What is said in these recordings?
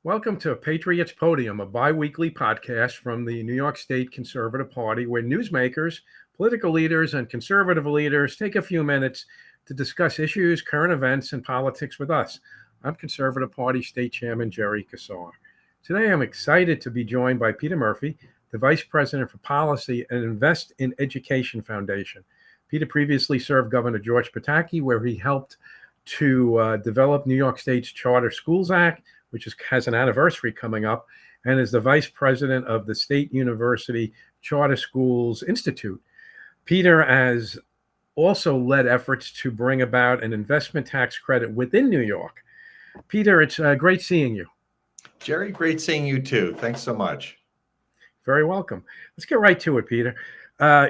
Welcome to Patriots Podium, a bi-weekly podcast from the New York State Conservative Party, where newsmakers, political leaders, and conservative leaders take a few minutes to discuss issues, current events, and politics with us. I'm Conservative Party State Chairman Jerry Kassar. Today, I'm excited to be joined by Peter Murphy, the Vice President for Policy and Invest in Education Foundation. Peter previously served Governor George Pataki, where he helped to develop New York State's Charter Schools Act, which has an anniversary coming up, and is the vice president of the State University Charter Schools Institute. Peter has also led efforts to bring about an investment tax credit within New York. Peter, it's great seeing you. Jerry, great seeing you too. Thanks so much. Very welcome. Let's get right to it, Peter.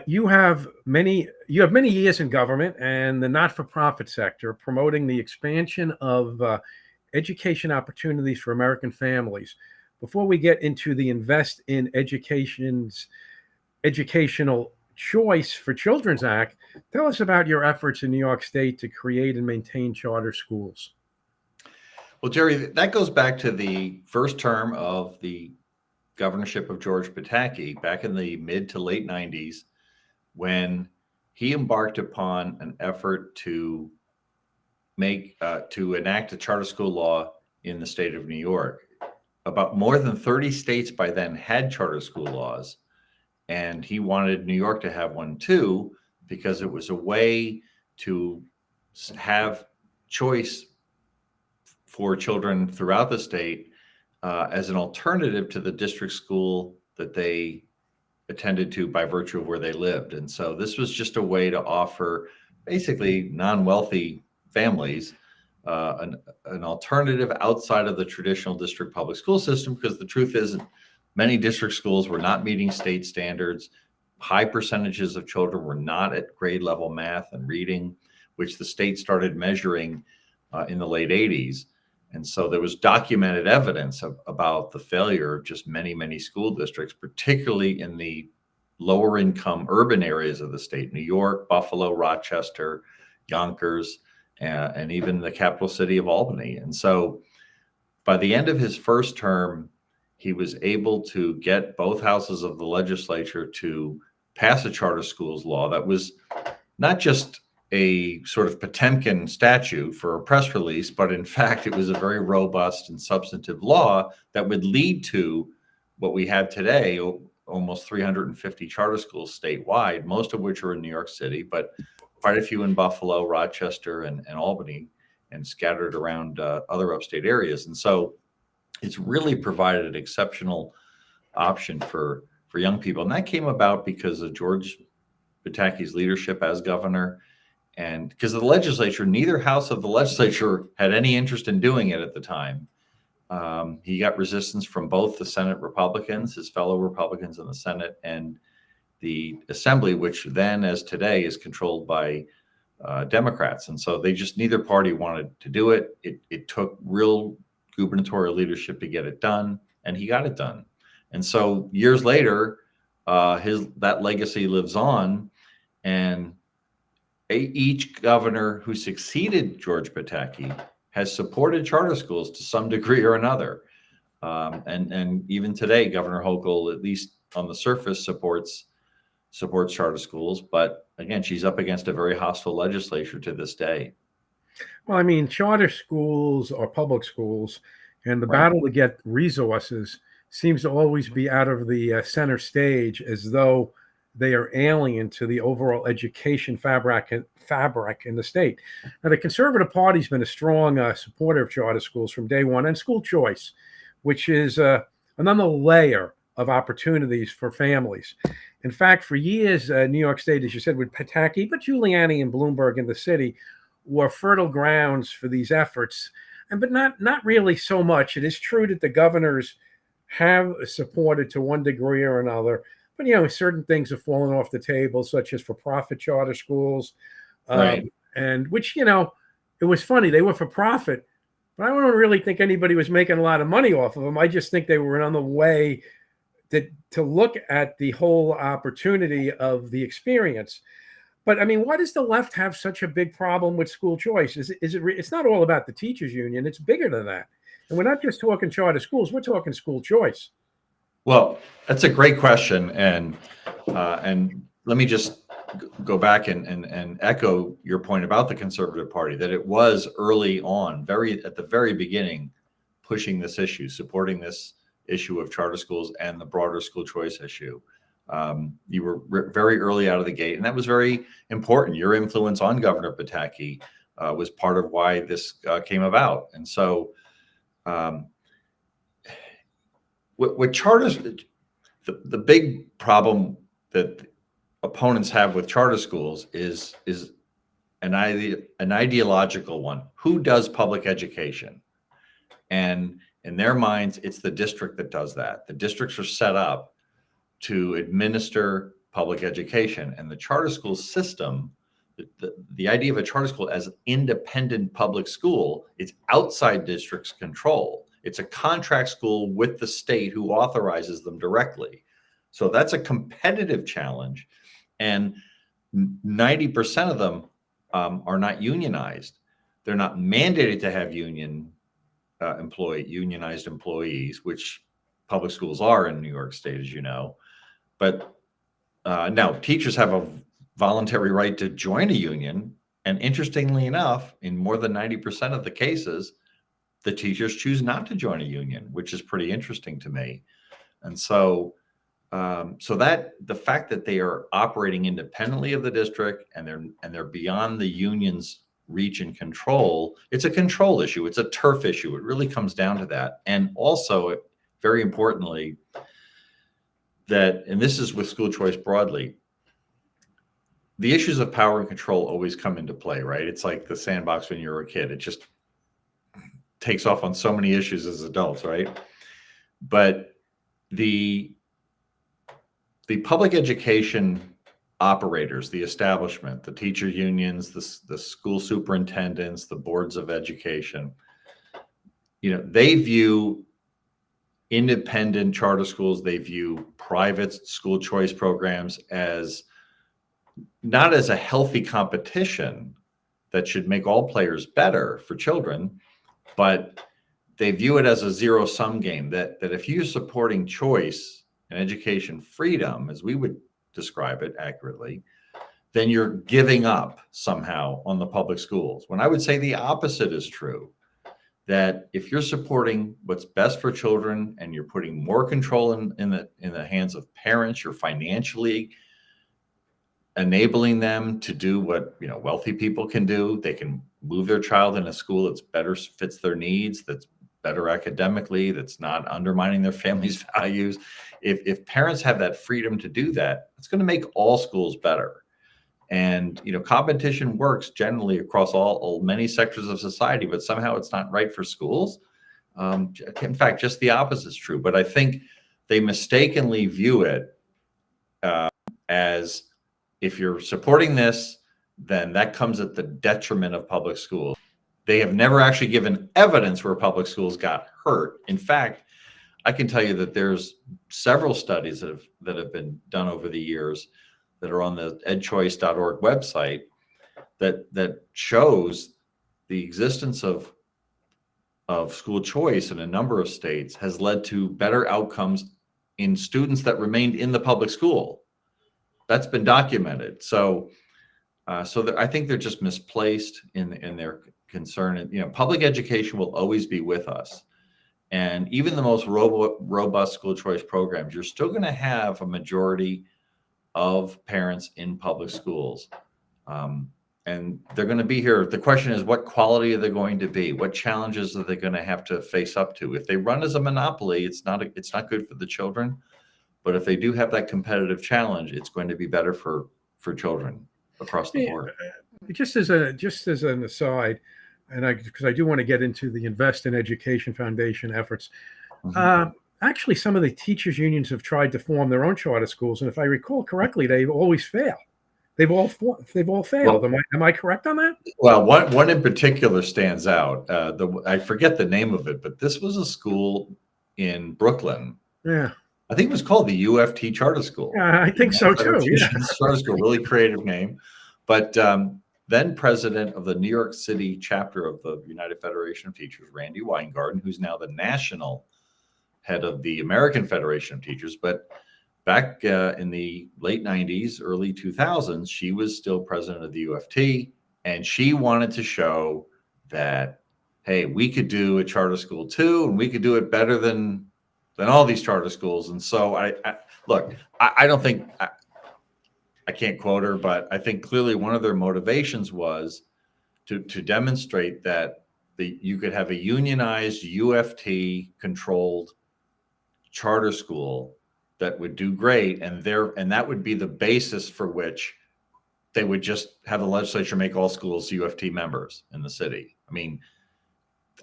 You have many years in government and the not-for-profit sector promoting the expansion of education opportunities for American families. Before we get into the Invest in Education's Educational Choice for Children's Act, tell us about your efforts in New York State to create and maintain charter schools. Well, Jerry, that goes back to the first term of the governorship of George Pataki back in the mid to late 90s, when he embarked upon an effort to enact a charter school law in the state of New York. About more than 30 states by then had charter school laws, and he wanted New York to have one too, because it was a way to have choice for children throughout the state as an alternative to the district school that they attended to by virtue of where they lived. And so this was just a way to offer basically non-wealthy families an alternative outside of the traditional district public school system, because the truth is many district schools were not meeting state standards. High percentages of children were not at grade level math and reading, which the state started measuring in the late 80s. And so there was documented evidence about the failure of just many school districts, particularly in the lower income urban areas of the state: New York, Buffalo, Rochester, Yonkers, and even the capital city of Albany. And so by the end of his first term, he was able to get both houses of the legislature to pass a charter schools law that was not just a sort of Potemkin statute for a press release, but in fact, it was a very robust and substantive law that would lead to what we have today, almost 350 charter schools statewide, most of which are in New York City, but quite a few in Buffalo, Rochester, and Albany, and scattered around other upstate areas. And so it's really provided an exceptional option for young people. And that came about because of George Pataki's leadership as governor, and because of the legislature, neither house of the legislature had any interest in doing it at the time. He got resistance from both the Senate Republicans, his fellow Republicans in the Senate, and the Assembly, which then, as today, is controlled by Democrats. And so neither party wanted to do it. It took real gubernatorial leadership to get it done, and he got it done. And so years later, that legacy lives on, and each governor who succeeded George Pataki has supported charter schools to some degree or another. And even today, Governor Hochul, at least on the surface, supports charter schools. But again, she's up against a very hostile legislature to this day. Well, I mean, charter schools are public schools, and the battle to get resources seems to always be out of the center stage, as though they are alien to the overall education fabric in the state. Now, the Conservative Party's been a strong supporter of charter schools from day one, and school choice, which is another layer of opportunities for families. In fact, for years, New York State, as you said, with Pataki, but Giuliani and Bloomberg in the city were fertile grounds for these efforts, but not really so much. It is true that the governors have supported to one degree or another, but certain things have fallen off the table, such as for-profit charter schools, and which it was funny, they were for profit, but I don't really think anybody was making a lot of money off of them. I just think they were on the way to look at the whole opportunity of the experience. But I mean, why does the left have such a big problem with school choice? It's not all about the teachers union. It's bigger than that. And we're not just talking charter schools; we're talking school choice. Well, that's a great question, and let me just go back and echo your point about the Conservative Party, that it was early on, at the very beginning, pushing this issue, supporting this issue of charter schools and the broader school choice issue. You were very early out of the gate, and that was very important. Your influence on Governor Pataki was part of why this came about. And so what charters, the big problem that opponents have with charter schools is an ideological one. Who does public education? And in their minds, it's the district that does that. The districts are set up to administer public education, and the charter school system, the idea of a charter school as an independent public school, it's outside district's control. It's a contract school with the state who authorizes them directly. So that's a competitive challenge. And 90% of them are not unionized. They're not mandated to have unionized employees, which public schools are in New York State, as you know. But now teachers have a voluntary right to join a union. And interestingly enough, in more than 90% of the cases, the teachers choose not to join a union, which is pretty interesting to me. And so that the fact that they are operating independently of the district and they're beyond the union's reach and control, it's a control issue. It's a turf issue. It really comes down to that. And also, very importantly, and this is with school choice broadly, the issues of power and control always come into play, right? It's like the sandbox when you're a kid. It just takes off on so many issues as adults, right? But the public education operators, the establishment, the teacher unions, the school superintendents, the boards of education, they view independent charter schools, they view private school choice programs as not as a healthy competition that should make all players better for children, but they view it as a zero-sum game, that if you're supporting choice and education freedom, as we would describe it accurately, then you're giving up somehow on the public schools. When I would say the opposite is true, that if you're supporting what's best for children and you're putting more control in the hands of parents, you're financially enabling them to do what wealthy people can do. They can move their child in a school that's better fits their needs, that's better academically, that's not undermining their family's values. If parents have that freedom to do that, it's going to make all schools better. And competition works generally across many sectors of society, but somehow it's not right for schools. In fact, just the opposite is true. But I think they mistakenly view it as, if you're supporting this, then that comes at the detriment of public schools. They have never actually given evidence where public schools got hurt. In fact, I can tell you that there's several studies that have been done over the years that are on the edchoice.org website that shows the existence of school choice in a number of states has led to better outcomes in students that remained in the public school. That's been documented. So I think they're just misplaced in their concern. And, public education will always be with us. And even the most robust school choice programs, you're still going to have a majority of parents in public schools. And they're going to be here. The question is, what quality are they going to be? What challenges are they going to have to face up to? If they run as a monopoly, it's not good for the children. But if they do have that competitive challenge, it's going to be better for children across the board. Just as an aside, and because I do want to get into the Invest in Education Foundation efforts. Mm-hmm. Actually, some of the teachers' unions have tried to form their own charter schools, and if I recall correctly, they always fail. They've all failed. Well, am I correct on that? Well, one in particular stands out. I forget the name of it, but this was a school in Brooklyn. Yeah. I think it was called the UFT Charter School. I think so too. Yeah. Charter School, really creative name. But then president of the New York City chapter of the United Federation of Teachers, Randy Weingarten, who's now the national head of the American Federation of Teachers. But back in the late 90s, early 2000s, she was still president of the UFT, and she wanted to show that, hey, we could do a charter school too, and we could do it better than all these charter schools. And so I don't think I can't quote her, but I think clearly one of their motivations was to demonstrate that you could have a unionized UFT controlled charter school that would do great, and that would be the basis for which they would just have the legislature make all schools UFT members in the city. I mean,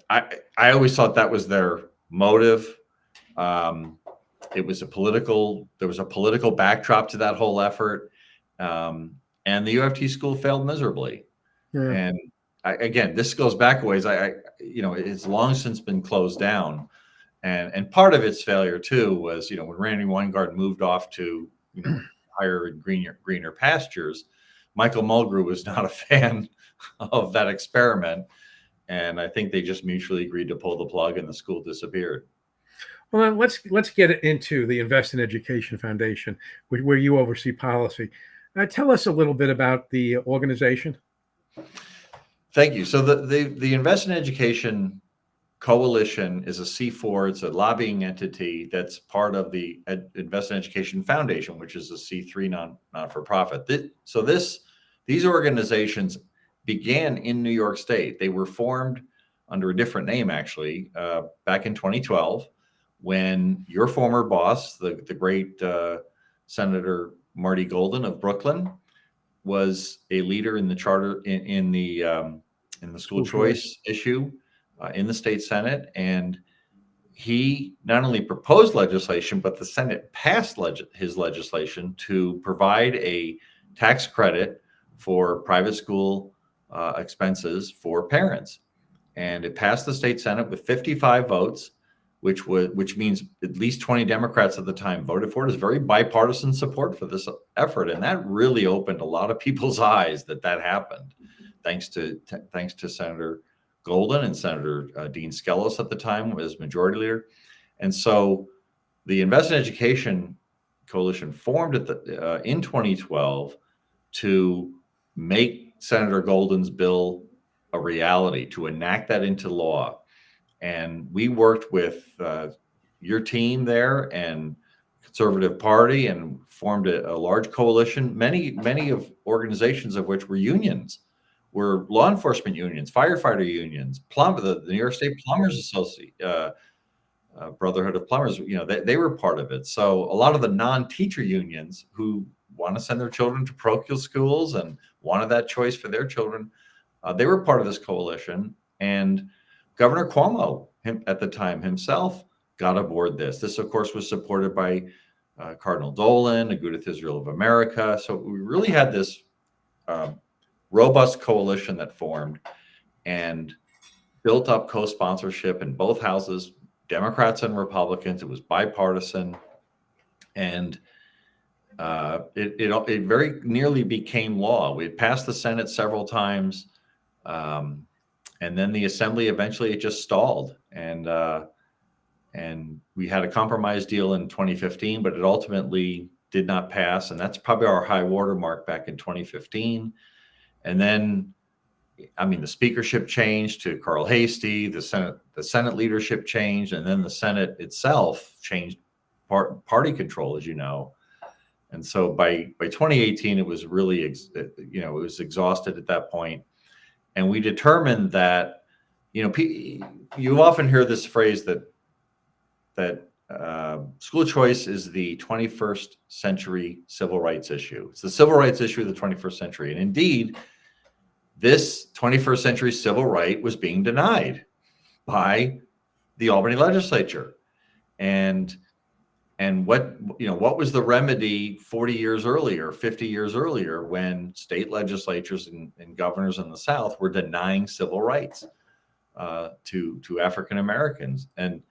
I always thought that was their motive. There was a political backdrop to that whole effort. And the UFT school failed miserably. Yeah. And again, this goes back a ways. It's long since been closed down. And part of its failure too was, when Randy Weingarten moved off to, higher and greener pastures, Michael Mulgrew was not a fan of that experiment. And I think they just mutually agreed to pull the plug, and the school disappeared. Well, let's get into the Invest in Education Foundation, where you oversee policy. Tell us a little bit about the organization. Thank you. So the Invest in Education Coalition is a C4. It's a lobbying entity that's part of the Invest in Education Foundation, which is a C3 non-for-profit. These organizations began in New York State. They were formed under a different name, actually, back in 2012, when your former boss, the great Senator Marty Golden of Brooklyn, was a leader in the charter in the school choice issue in the state Senate, and he not only proposed legislation, but the Senate passed his legislation to provide a tax credit for private school expenses for parents, and it passed the state Senate with 55 votes. Which means at least 20 Democrats at the time voted for it. Is very bipartisan support for this effort, and that really opened a lot of people's eyes that happened, thanks to Senator Golden and Senator Dean Skelos at the time as majority leader. And so the Invest in Education Coalition formed in 2012 to make Senator Golden's bill a reality, to enact that into law. And we worked with your team there and Conservative Party and formed a large coalition. Many of organizations of which were unions, were law enforcement unions, firefighter unions, the New York State Plumbers Association, Brotherhood of Plumbers. They were part of it. So a lot of the non-teacher unions who want to send their children to parochial schools and wanted that choice for their children, they were part of this coalition. And Governor Cuomo, at the time himself, got aboard this. This, of course, was supported by Cardinal Dolan, Agudath Israel of America. So we really had this robust coalition that formed and built up co-sponsorship in both houses, Democrats and Republicans. It was bipartisan, and it very nearly became law. We had passed the Senate several times. And then the Assembly eventually it just stalled, and we had a compromise deal in 2015, but it ultimately did not pass, and that's probably our high watermark back in 2015. And then, the speakership changed to Carl Hastie, the Senate leadership changed, and then the Senate itself changed party control, as you know. And so by 2018, it was really it was exhausted at that point. And we determined that, you often hear this phrase that school choice is the 21st century civil rights issue. It's the civil rights issue of the 21st century. And indeed, this 21st century civil right was being denied by the Albany legislature. And what was the remedy 40 years earlier, 50 years earlier, when state legislatures and governors in the South were denying civil rights to African Americans? And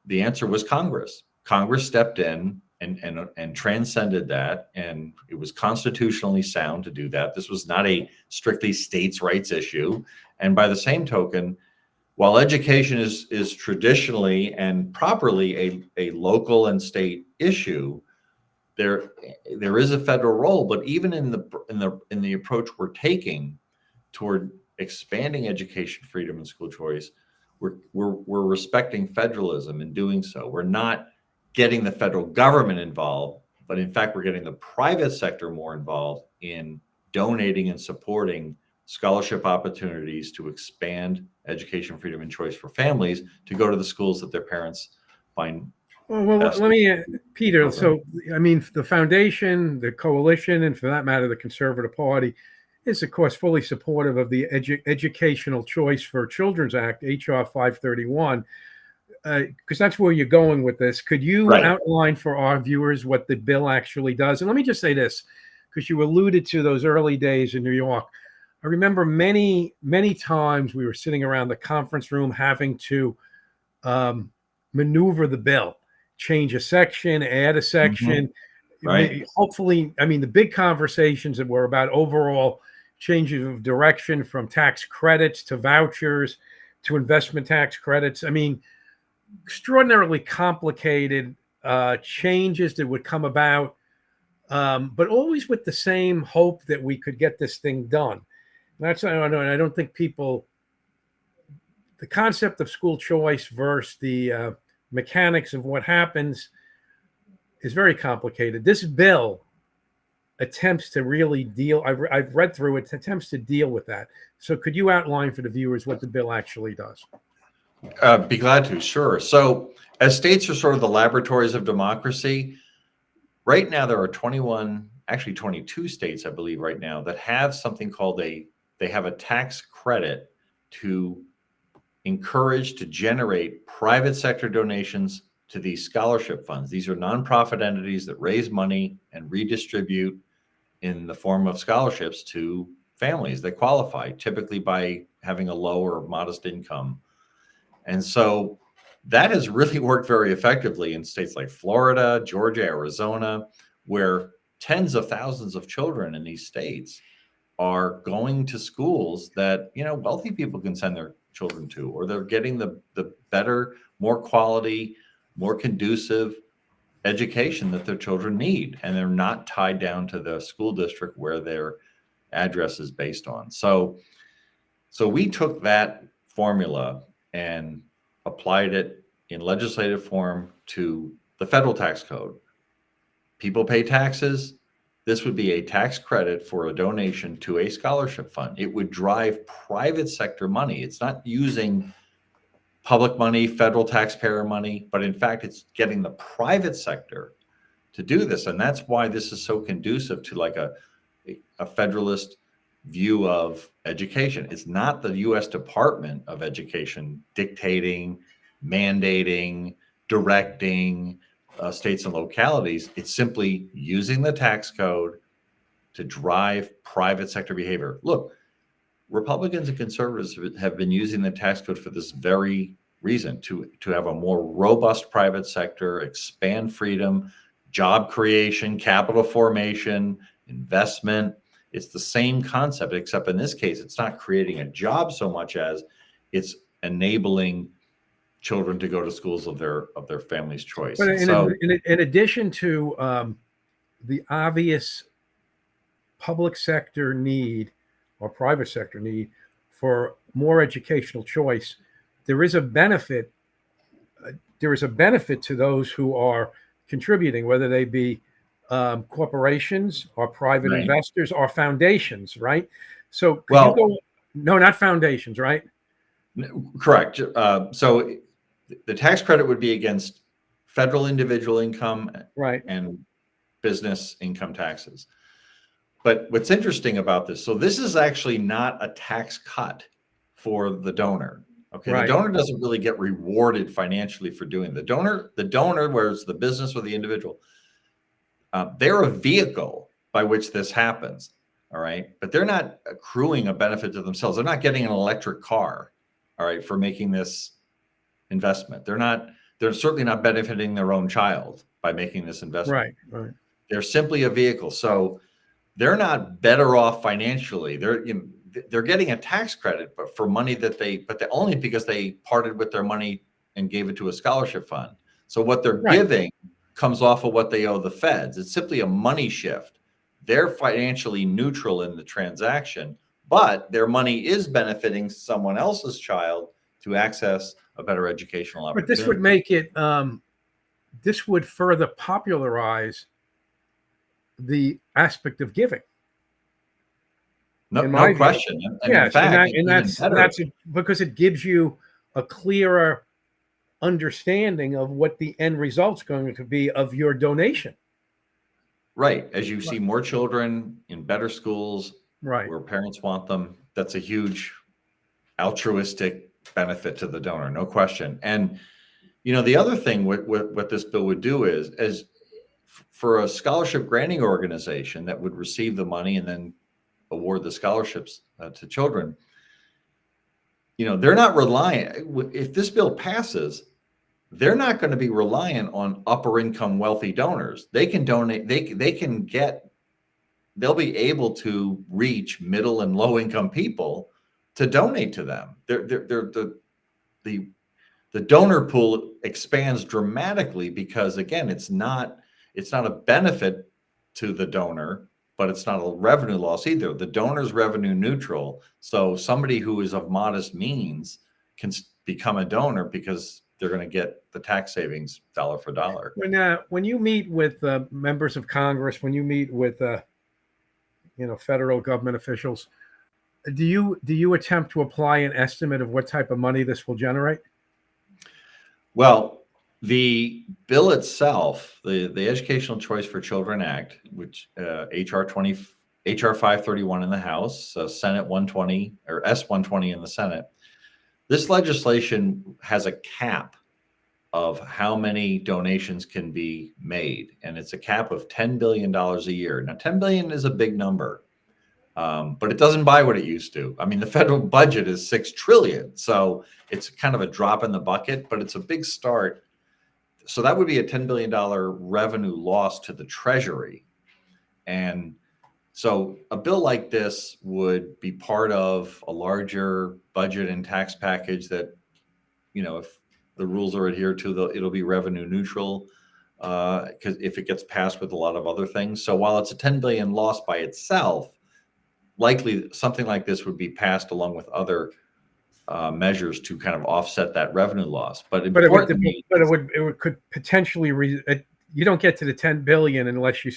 the answer was Congress. Congress stepped in and transcended that. And it was constitutionally sound to do that. This was not a strictly states' rights issue. And by the same token, while education is traditionally and properly a local and state issue, there is a federal role. But even in the approach we're taking toward expanding education freedom and school choice, we're respecting federalism in doing so. We're not getting the federal government involved, but in fact, we're getting the private sector more involved in donating and supporting scholarship opportunities to expand education freedom and choice for families to go to the schools that their parents find. Well, best. let me, Peter. So, I mean, the foundation, the coalition, and for that matter, the Conservative Party is, of course, fully supportive of the Educational Choice for Children's Act, HR 531, because that's where you're going with this. Could you outline for our viewers what the bill actually does? And let me just say this, because you alluded to those early days in New York. I remember many, many times we were sitting around the conference room having to maneuver the bill, change a section, add a section. Right. Hopefully, I mean, the big conversations that were about overall changes of direction from tax credits to vouchers to investment tax credits. I mean, extraordinarily complicated changes that would come about, but always with the same hope that we could get this thing done. And that's, I don't think people, the concept of school choice versus the mechanics of what happens is very complicated. This bill attempts to really deal, I've read through it, attempts to deal with that. So could you outline for the viewers what the bill actually does? Be glad to, sure. So as states are sort of the laboratories of democracy, right now there are 21, actually 22 states, I believe right now, that have something called they have a tax credit to encourage, to generate private sector donations to these scholarship funds. These are nonprofit entities that raise money and redistribute in the form of scholarships to families that qualify, typically by having a low or modest income. And so that has really worked very effectively in states like Florida, Georgia, Arizona, where tens of thousands of children in these states are going to schools that, wealthy people can send their children to, or they're getting the better, more quality, more conducive education that their children need. And they're not tied down to the school district where their address is based on. So we took that formula and applied it in legislative form to the federal tax code. People pay taxes. This would be a tax credit for a donation to a scholarship fund. It would drive private sector money. It's not using public money, federal taxpayer money, but in fact, it's getting the private sector to do this. And that's why this is so conducive to like a federalist view of education. It's not the U.S. Department of Education dictating, mandating, directing states and localities. It's simply using the tax code to drive private sector behavior. Look, Republicans and conservatives have been using the tax code for this very reason, to have a more robust private sector, expand freedom, job creation, capital formation, investment. It's the same concept, except in this case, it's not creating a job so much as it's enabling children to go to schools of their family's choice. But in addition to the obvious public sector need or private sector need for more educational choice, there is a benefit. There is a benefit to those who are contributing, whether they be corporations or private investors or foundations, right? So could you go? No, not foundations, right? Correct. So the tax credit would be against federal individual income and business income taxes. But what's interesting about this, so this is actually not a tax cut for the donor. Okay, the donor doesn't really get rewarded financially for doing it. The donor, where it's the business or the individual, they're a vehicle by which this happens. All right, but they're not accruing a benefit to themselves. They're not getting an electric car, all right, for making this investment. They're certainly not benefiting their own child by making this investment. Right. Right. They're simply a vehicle. So they're not better off financially. They're getting a tax credit, but for money that they only because they parted with their money and gave it to a scholarship fund. So what they're Right. giving comes off of what they owe the feds. It's simply a money shift. They're financially neutral in the transaction, but their money is benefiting someone else's child to access a better educational But opportunity. this would make it. This would further popularize the aspect of giving. No question. And in Yes, fact, and that's because it gives you a clearer understanding of what the end result's going to be of your donation. Right. As you see more children in better schools, right, where parents want them, that's a huge altruistic benefit to the donor, no question. And the other thing what this bill would do is, as for a scholarship granting organization that would receive the money and then award the scholarships to children, they're not reliant. If this bill passes, they're not going to be reliant on upper income wealthy donors. They can donate. They'll be able to reach middle and low income people to donate to them. The donor pool expands dramatically because, again, it's not a benefit to the donor, but it's not a revenue loss either. The donor's revenue neutral, so somebody who is of modest means can become a donor because they're going to get the tax savings dollar for dollar. When you meet with members of Congress, when you meet with federal government officials, do you attempt to apply an estimate of what type of money this will generate? Well, the bill itself, the Educational Choice for Children Act, which HR 531 in the House, Senate 120 or S 120 in the Senate, this legislation has a cap of how many donations can be made, and it's a cap of $10 billion a year. Now, $10 billion is a big number, but it doesn't buy what it used to. I mean, the federal budget is $6 trillion, so it's kind of a drop in the bucket, but it's a big start. So that would be a $10 billion revenue loss to the Treasury. And so a bill like this would be part of a larger budget and tax package that, if the rules are adhered to, it'll be revenue neutral, because if it gets passed with a lot of other things. So while it's a $10 billion loss by itself, likely something like this would be passed along with other measures to kind of offset that revenue loss. But importantly, it could potentially you don't get to the 10 billion unless you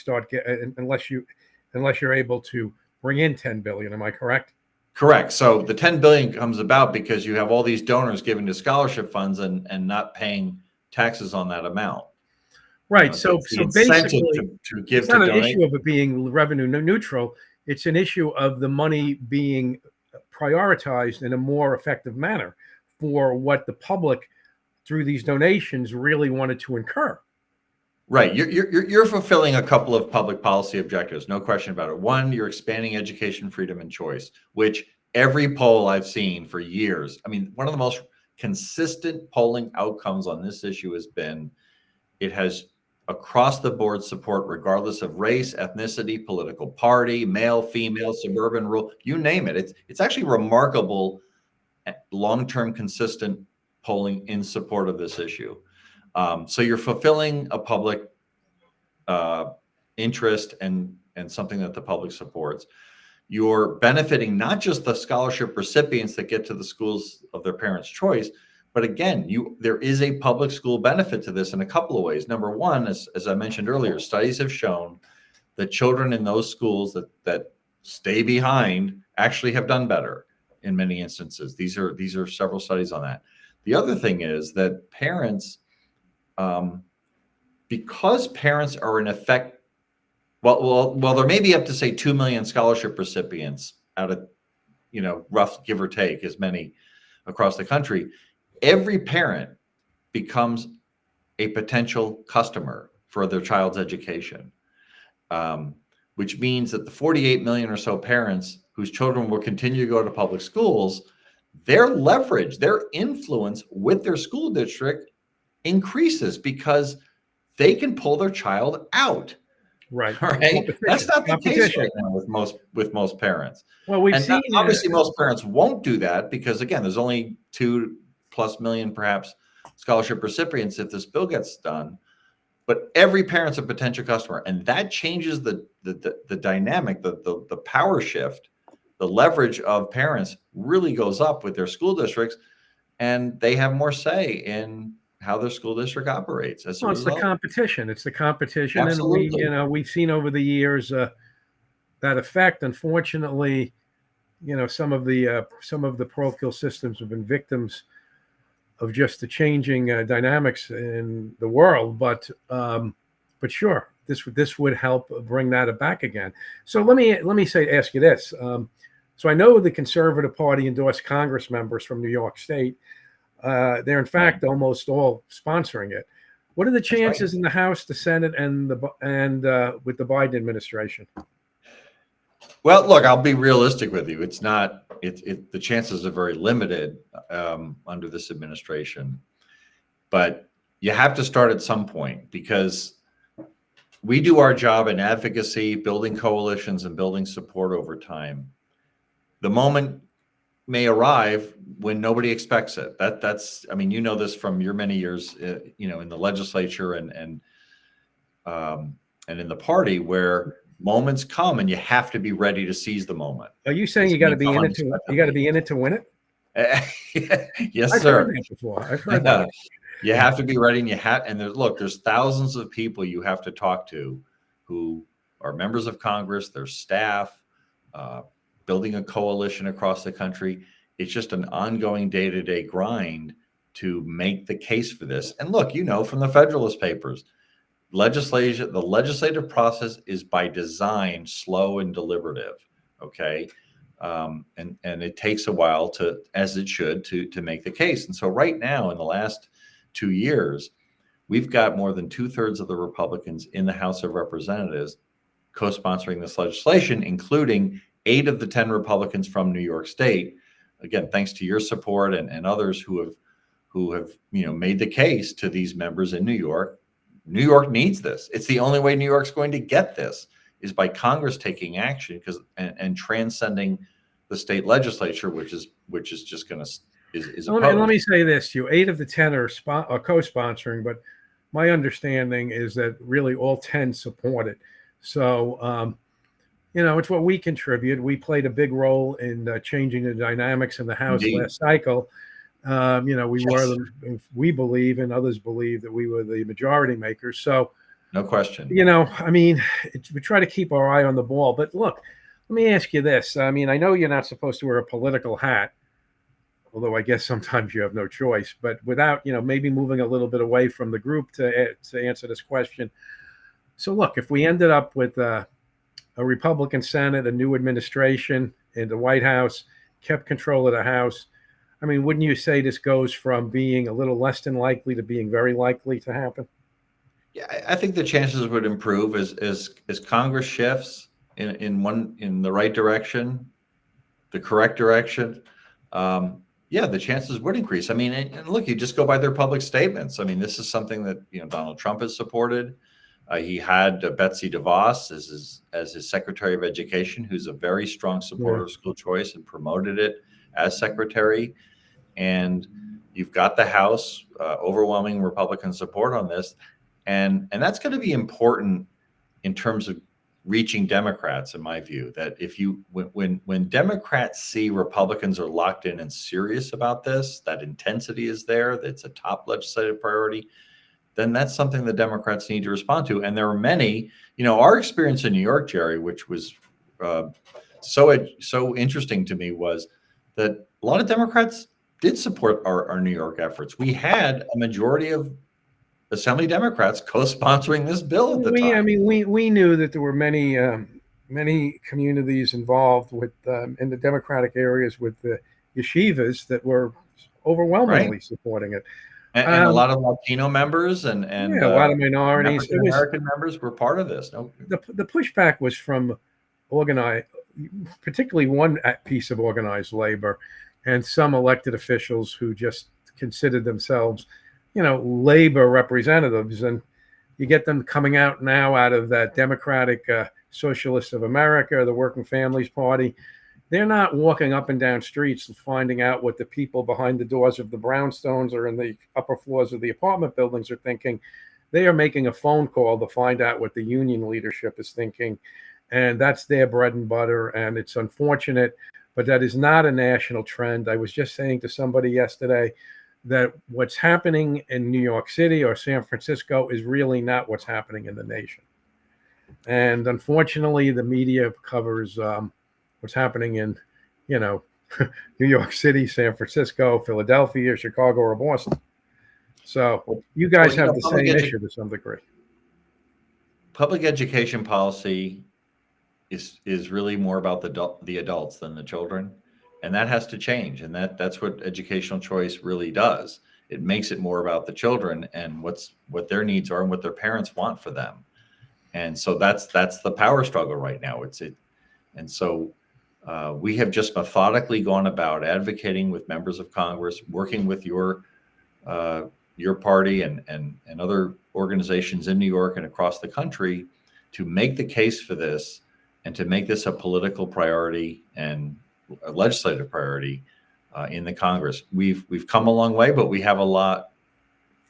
unless you're able to bring in 10 billion. Am I correct? Correct. So the 10 billion comes about because you have all these donors giving to scholarship funds and not paying taxes on that amount. Right. So basically, to give it's not an issue of it being revenue neutral. It's an issue of the money being prioritized in a more effective manner for what the public, through these donations, really wanted to incur. Right. You're fulfilling a couple of public policy objectives, no question about it. One, you're expanding education freedom and choice, which every poll I've seen for years, I mean, one of the most consistent polling outcomes on this issue has been it has across the board support regardless of race, ethnicity, political party, male, female, suburban, rural, you name it. It's actually remarkable long-term consistent polling in support of this issue. So you're fulfilling a public interest and something that the public supports. You're benefiting not just the scholarship recipients that get to the schools of their parents' choice, but again, there is a public school benefit to this in a couple of ways. Number one, as I mentioned earlier, studies have shown that children in those schools that stay behind actually have done better in many instances. These are several studies on that. The other thing is that parents, because parents are in effect, well, there may be up to say 2 million scholarship recipients out of, rough give or take as many across the country. Every parent becomes a potential customer for their child's education, which means that the 48 million or so parents whose children will continue to go to public schools, their leverage, their influence with their school district increases because they can pull their child out. Right. All right. That's not the case Competition. right now with most parents. Well, we've And seen obviously most parents won't do that because again, there's only 2+ million perhaps scholarship recipients if this bill gets done. But every parent's a potential customer, and that changes the dynamic, the power shift, the leverage of parents really goes up with their school districts, and they have more say in how their school district operates as a well, it's the result. competition. It's the competition, and Absolutely. we've seen over the years that effect. Unfortunately, some of the parochial systems have been victims of just the changing dynamics in the world. But sure, this would help bring that back again. So let me ask you this. So I know the Conservative Party endorsed Congress members from New York State. They're in fact almost all sponsoring it. What are the chances in the House, the Senate, and with the Biden administration? Well, look, I'll be realistic with you. It's not. The chances are very limited under this administration, but you have to start at some point because we do our job in advocacy, building coalitions, and building support over time. The moment may arrive when nobody expects it. That's. I mean, this from your many years, in the legislature and in the party where moments come and you have to be ready to seize the moment. Are you saying you got to be in it to win it? Yes, I've sir. heard that before. I've heard that. You have to be ready, and there's thousands of people you have to talk to who are members of Congress, their staff, building a coalition across the country. It's just an ongoing day-to-day grind to make the case for this. And look, from the Federalist Papers, the legislative process is by design slow and deliberative. Okay. And it takes a while as it should, to make the case. And so right now, in the last 2 years, we've got more than 2/3 of the Republicans in the House of Representatives co-sponsoring this legislation, including 8 of the 10 Republicans from New York State. Again, thanks to your support and others who have made the case to these members in New York. New York needs this. It's the only way New York's going to get this is by Congress taking action and transcending the state legislature, which is just going to is opposed. Let me say this to you: 8 of the 10 are co-sponsoring, but my understanding is that really all 10 support it. So it's what we contribute. We played a big role in changing the dynamics in the House last cycle. We believe, and others believe, that we were the majority makers. So, no question. We try to keep our eye on the ball. But look, let me ask you this. I know you're not supposed to wear a political hat, although I guess sometimes you have no choice. But without, maybe moving a little bit away from the group to answer this question. So, look, if we ended up with a Republican Senate, a new administration in the White House, kept control of the House, wouldn't you say this goes from being a little less than likely to being very likely to happen? Yeah, I think the chances would improve as Congress shifts in the right direction, the correct direction. The chances would increase. And look, you just go by their public statements. This is something that Donald Trump has supported. He had Betsy DeVos as his Secretary of Education, who's a very strong supporter of school choice and promoted it as secretary. And you've got the House overwhelming Republican support on this, and that's going to be important in terms of reaching Democrats, in my view. That when Democrats see Republicans are locked in and serious about this, that intensity is there, that's a top legislative priority, then that's something the Democrats need to respond to. And there are many, our experience in New York, Jerry, which was so interesting to me, was that a lot of Democrats did support our New York efforts. We had a majority of Assembly Democrats co-sponsoring this bill at the time. We knew that there were many communities involved with in the Democratic areas with the yeshivas that were overwhelmingly supporting it. And a lot of Latino members and a lot of minorities. American members were part of this. The pushback was from particularly one piece of organized labor, and some elected officials who just considered themselves, labor representatives. And You get them coming out now out of that Democratic Socialists of America, the Working Families Party. They're not walking up and down streets finding out what the people behind the doors of the brownstones or in the upper floors of the apartment buildings are thinking. They are making a phone call to find out what the union leadership is thinking. And that's their bread and butter. And it's unfortunate, but that is not a national trend. I was just saying to somebody yesterday that what's happening in New York City or San Francisco is really not what's happening in the nation. And unfortunately, the media covers what's happening in, you know, New York City, San Francisco, Philadelphia, Chicago, or Boston. So you guys have the same issue to some degree. Public education policy is really more about the adults than the children, and that has to change. And that's what educational choice really does. It makes it more about the children and what their needs are and what their parents want for them. And so that's the power struggle right now. And so we have just methodically gone about advocating with members of Congress, working with your party and other organizations in New York and across the country to make the case for this and to make this a political priority and a legislative priority in the Congress. We've come a long way, but we have a lot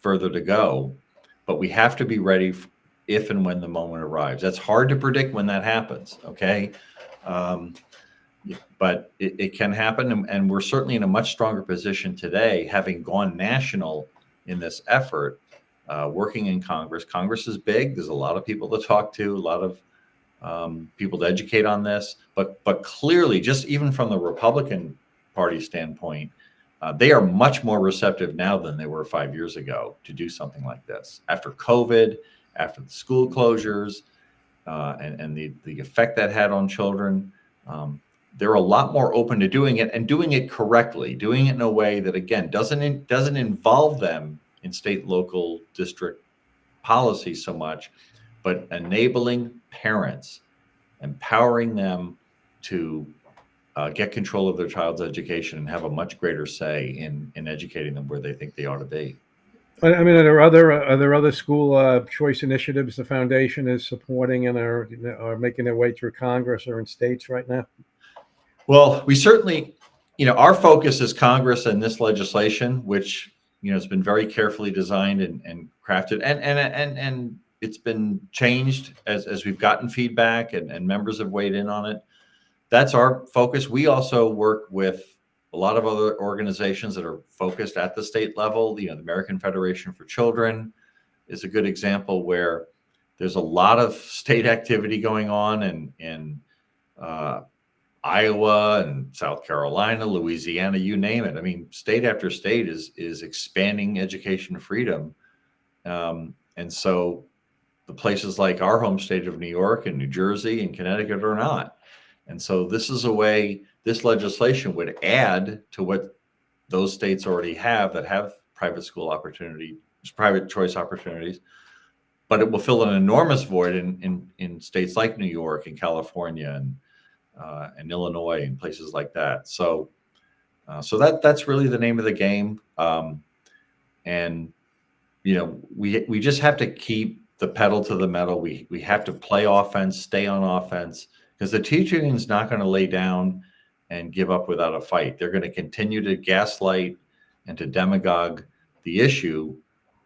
further to go. But we have to be ready if and when the moment arrives. That's hard to predict when that happens, okay? But it can happen, and we're certainly in a much stronger position today, having gone national in this effort, working in Congress. Congress is big. There's a lot of people to talk to, a lot of people to educate on this. But clearly, just even from the Republican Party standpoint, they are much more receptive now than they were 5 years ago to do something like this. After COVID, after the school closures, and the effect that had on children, they're a lot more open to doing it and doing it correctly, doing it in a way that, again, doesn't involve them in state, local, district policy so much, but enabling parents, empowering them to get control of their child's education and have a much greater say in educating them where they think they ought to be. I mean, are there other school choice initiatives the foundation is supporting and are making their way through Congress or in states right now? Well, we certainly, our focus is Congress and this legislation, which has been very carefully designed and crafted, and it's been changed as we've gotten feedback and members have weighed in on it. That's our focus. We also work with a lot of other organizations that are focused at the state level. The American Federation for Children is a good example where there's a lot of state activity going on in Iowa and South Carolina, Louisiana, you name it. I mean, state after state is expanding education freedom. And so the places like our home state of New York and New Jersey and Connecticut are not. And so this is a way this legislation would add to what those states already have that have private school opportunity, private choice opportunities, but it will fill an enormous void in states like New York and California and Illinois and places like that. So that's really the name of the game. And we just have to keep the pedal to the metal. We have to play offense, stay on offense, because the teacher union is not going to lay down and give up without a fight. They're going to continue to gaslight and to demagogue the issue.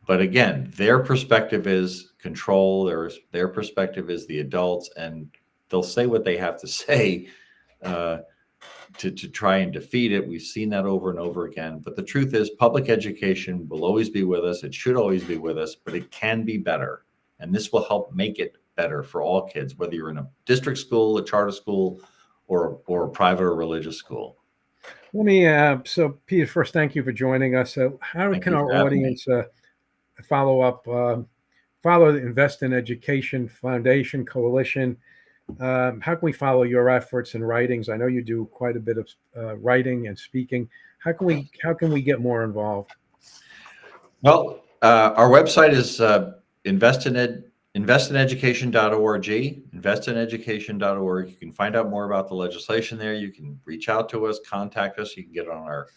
But again, their perspective is control. Their perspective is the adults, and they'll say what they have to say to try and defeat it. We've seen that over and over again. But the truth is, public education will always be with us. It should always be with us, but it can be better. And this will help make it better for all kids, whether you're in a district school, a charter school, or a private or religious school. Let me, so Peter, first, thank you for joining us. So how can our audience follow the Invest in Education Foundation Coalition? How can we follow your efforts and writings? I know you do quite a bit of writing and speaking. How can we get more involved? Well, our website is investineducation.org, investineducation.org. You can find out more about the legislation there. You can reach out to us, contact us. You can get on our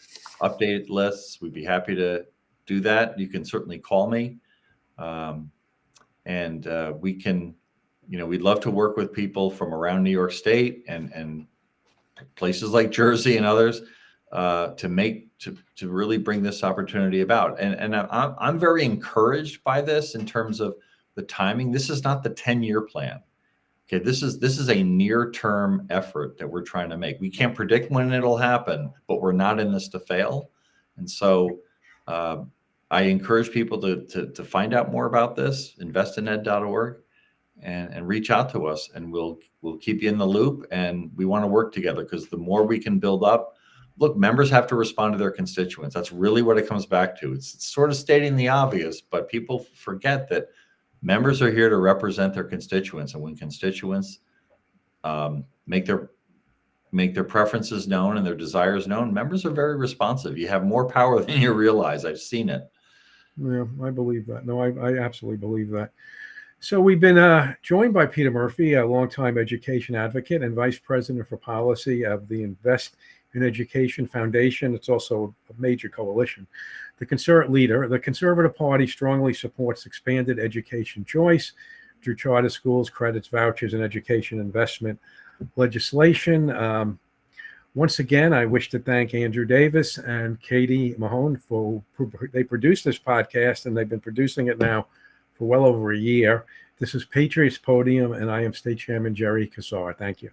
updated lists. We'd be happy to do that. You can certainly call me. and we can, we'd love to work with people from around New York State and places like Jersey and others to really bring this opportunity about. And I'm very encouraged by this in terms of the timing. This is not the 10-year plan. Okay, this is a near-term effort that we're trying to make. We can't predict when it'll happen, but we're not in this to fail. And so I encourage people to find out more about this, investined.org, and reach out to us, and we'll keep you in the loop. And we want to work together, because the more we can build up, look, members have to respond to their constituents. That's really what it comes back to. It's sort of stating the obvious, but people forget that members are here to represent their constituents, and when constituents make their preferences known and their desires known, members are very responsive. You have more power than you realize. I've seen it. Yeah, I believe that. No, I absolutely believe that. So we've been joined by Peter Murphy, a longtime education advocate and vice president for policy of the Invest in Education Foundation. It's also a major coalition. The Conservative Party strongly supports expanded education choice through charter schools, credits, vouchers, and education investment legislation. Once again, I wish to thank Andrew Davis and Katie Mahone they produced this podcast, and they've been producing it now for well over a year. This is Patriots Podium, and I am State Chairman Jerry Kassar. Thank you.